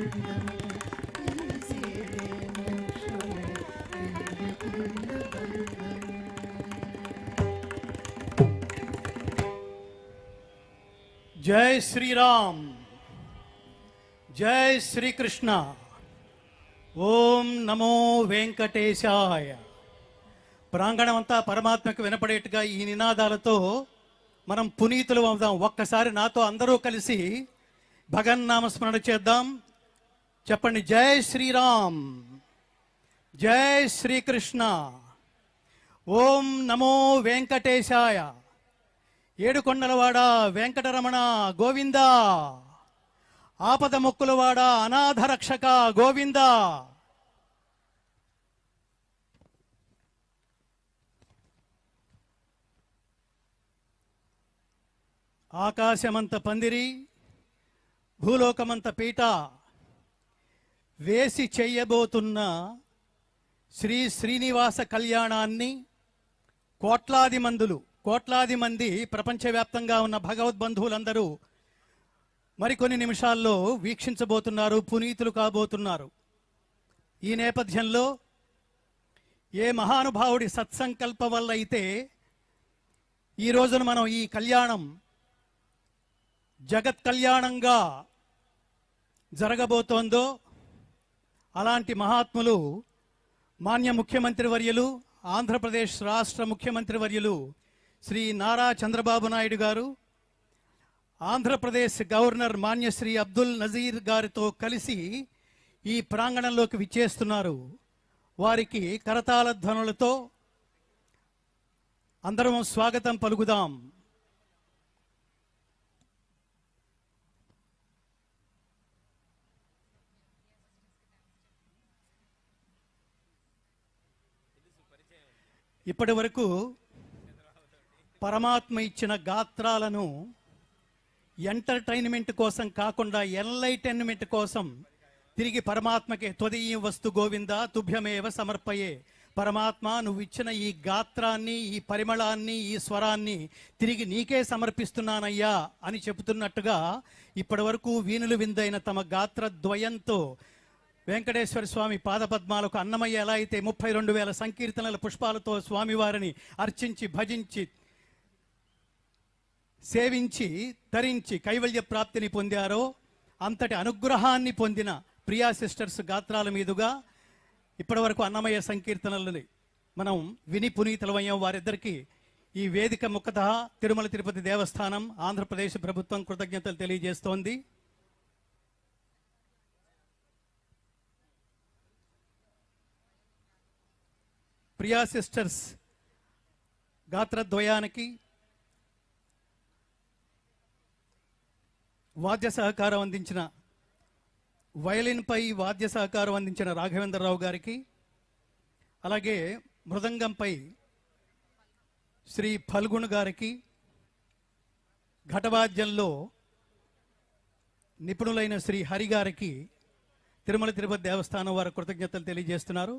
జై శ్రీరామ్, జై శ్రీకృష్ణ. ఓం నమో వెంకటేశాయ. ప్రాంగణం అంతా పరమాత్మకు వినపడేట్టుగా ఈ నినాదాలతో మనం పునీతులు అవుదాం. ఒక్కసారి నాతో అందరూ కలిసి భగన్నామస్మరణ చేద్దాం. చెప్పండి, జై శ్రీరామ్, జై శ్రీకృష్ణ, ఓం నమో వెంకటేశాయ. ఏడుకొండలవాడ వెంకటరమణ గోవింద, ఆపద మొక్కులవాడ అనాథ రక్షక గోవింద. ఆకాశమంత పందిరి, భూలోకమంత పీట వేసి చెయ్యబోతున్న శ్రీ శ్రీనివాస కళ్యాణాన్ని కోట్లాది మంది ప్రపంచవ్యాప్తంగా ఉన్న భగవద్బంధువులందరూ మరికొన్ని నిమిషాల్లో వీక్షించబోతున్నారు, పునీతులు కాబోతున్నారు. ఈ నేపథ్యంలో ఏ మహానుభావుడి సత్సంకల్పం వల్ల అయితే ఈ రోజున మనం ఈ కళ్యాణం జగత్ కళ్యాణంగా జరగబోతోందో, అలాంటి మహాత్ములు మాన్య ముఖ్యమంత్రి వర్యులు, ఆంధ్రప్రదేశ్ రాష్ట్ర ముఖ్యమంత్రి వర్యులు శ్రీ నారా చంద్రబాబు నాయుడు గారు, ఆంధ్రప్రదేశ్ గవర్నర్ మాన్యశ్రీ అబ్దుల్ నజీర్ గారితో కలిసి ఈ ప్రాంగణంలోకి విచ్చేస్తున్నారు. వారికి కరతాళ ధ్వనులతో అందరం స్వాగతం పలుకుదాం. ఇప్పటి వరకు పరమాత్మ ఇచ్చిన గాత్రాలను ఎంటర్టైన్మెంట్ కోసం కాకుండా ఎన్లైటైన్మెంట్ కోసం తిరిగి పరమాత్మకే త్వదీయం వస్తు గోవింద తుభ్యమేవ సమర్పయే. పరమాత్మ, నువ్వు ఇచ్చిన ఈ గాత్రాన్ని, ఈ పరిమళాన్ని, ఈ స్వరాన్ని తిరిగి నీకే సమర్పిస్తున్నానయ్యా అని చెబుతున్నట్టుగా ఇప్పటి వరకు వీణులు విందైన తమ గాత్రద్వయంతో వెంకటేశ్వర స్వామి పాదపద్మాలకు అన్నమయ్య ఎలా అయితే 32,000 సంకీర్తనల పుష్పాలతో స్వామివారిని అర్చించి, భజించి, సేవించి, తరించి కైవల్య ప్రాప్తిని పొందారో, అంతటి అనుగ్రహాన్ని పొందిన ప్రియా సిస్టర్స్ గాత్రాల మీదుగా ఇప్పటి వరకు అన్నమయ్య సంకీర్తనలని మనం విని పునీతులమయ్యాం. వారిద్దరికీ ఈ వేదిక ముఖతః తిరుమల తిరుపతి దేవస్థానం, ఆంధ్రప్రదేశ్ ప్రభుత్వం కృతజ్ఞతలు తెలియజేస్తోంది. ప్రియా సిస్టర్స్ గాత్రద్వయానికి వాద్య సహకారం అందించిన, వయలిన్పై వాద్య సహకారం అందించిన రాఘవేంద్రరావు గారికి, అలాగే మృదంగంపై శ్రీ ఫల్గుణ్ గారికి, ఘటవాద్యంలో నిపుణులైన శ్రీ హరి గారికి తిరుమల తిరుపతి దేవస్థానం వారి కృతజ్ఞతలు తెలియజేస్తున్నారు.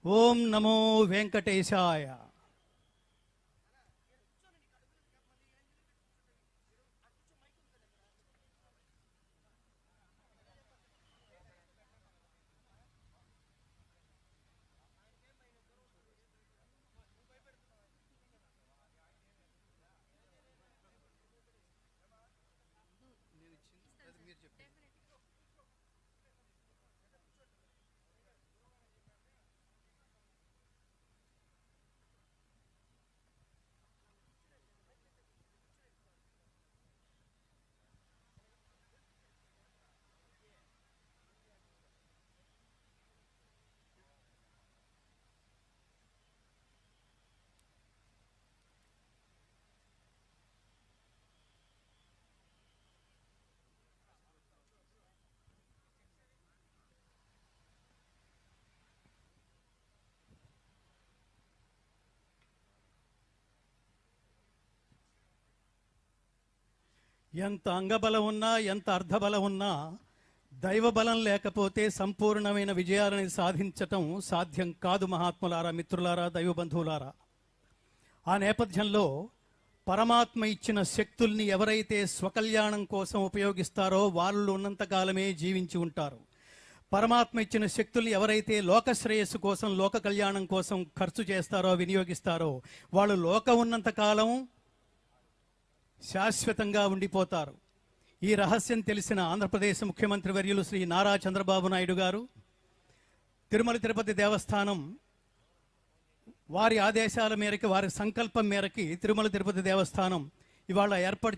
ఓం నమో వెంకటేశాయ. ఎంత అంగబలం ఉన్నా, ఎంత అర్ధబలం ఉన్నా, దైవబలం లేకపోతే సంపూర్ణమైన విజయాలను సాధించటం సాధ్యం కాదు. మహాత్ములారా, మిత్రులారా, దైవబంధువులారా, ఆ నేపథ్యంలో పరమాత్మ ఇచ్చిన శక్తుల్ని ఎవరైతే స్వకల్యాణం కోసం ఉపయోగిస్తారో వాళ్ళు ఉన్నంతకాలమే జీవించి ఉంటారు. పరమాత్మ ఇచ్చిన శక్తుల్ని ఎవరైతే లోక శ్రేయస్సు కోసం, లోక కళ్యాణం కోసం ఖర్చు చేస్తారో, వినియోగిస్తారో, వాళ్ళు లోకం ఉన్నంత కాలం శాశ్వతంగా ఉండిపోతారు. ఈ రహస్యం తెలిసిన ఆంధ్రప్రదేశ్ ముఖ్యమంత్రి వర్యులు శ్రీ నారా చంద్రబాబు నాయుడు గారు తిరుమల తిరుపతి దేవస్థానం వారి ఆదేశాల మేరకు, వారి సంకల్పం మేరకి తిరుమల తిరుపతి దేవస్థానం ఇవాళ ఏర్పాటు